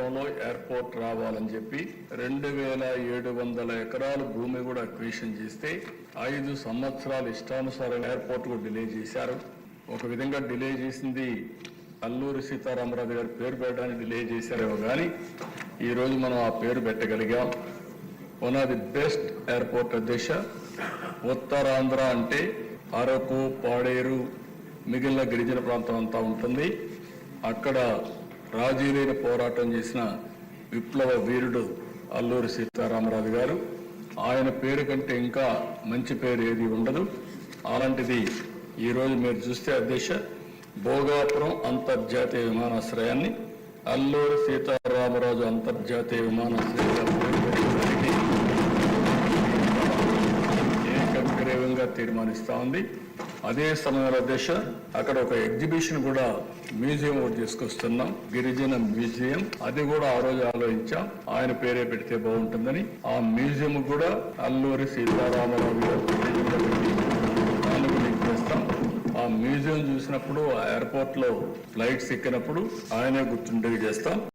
పిఠాపురంలో ఎయిర్పోర్ట్ రావాలని చెప్పి 2700 ఎకరాలు భూమి కూడా అక్విజిషన్ చేస్తే 5 సంవత్సరాలు ఇష్టానుసారం ఎయిర్పోర్ట్ కు డిలే చేశారు. ఒక విధంగా డిలే చేసింది అల్లూరి సీతారామరాజు గారి పేరు పెట్టడానికి డిలే చేశారేమో కానీ ఈ రోజు మనం ఆ పేరు పెట్టగలిగాం. One of the best airport అధ్యక్ష. ఉత్తరాంధ్ర అంటే అరకు, పాడేరు, మిగిలిన గిరిజన ప్రాంతం అంతా ఉంటుంది. అక్కడ రాజీలేని పోరాటం చేసిన విప్లవ వీరుడు అల్లూరి సీతారామరాజు గారు. ఆయన పేరు కంటే ఇంకా మంచి పేరు ఏది ఉండదు. అలాంటిది ఈరోజు మీరు చూస్తే అధ్యక్ష, భోగాపురం అంతర్జాతీయ విమానాశ్రయాన్ని అల్లూరి సీతారామరాజు అంతర్జాతీయ విమానాశ్రయంగా ఏకగ్రీవంగా తీర్మానిస్తా ఉంది. అదే సమయంలో అధ్యక్ష, అక్కడ ఒక ఎగ్జిబిషన్ కూడా మ్యూజియం ఒకటి తీసుకొస్తున్నాం, గిరిజన మ్యూజియం. అది కూడా ఆ రోజు ఆలోచించాం, ఆయన పేరే పెడితే బాగుంటుందని. ఆ మ్యూజియం కూడా అల్లూరి సీతారామరాజు గారు చేస్తాం. ఆ మ్యూజియం చూసినప్పుడు, ఆ ఎయిర్పోర్ట్ లో ఫ్లైట్స్ ఎక్కినప్పుడు ఆయనే గుర్తుండేవి చేస్తాం.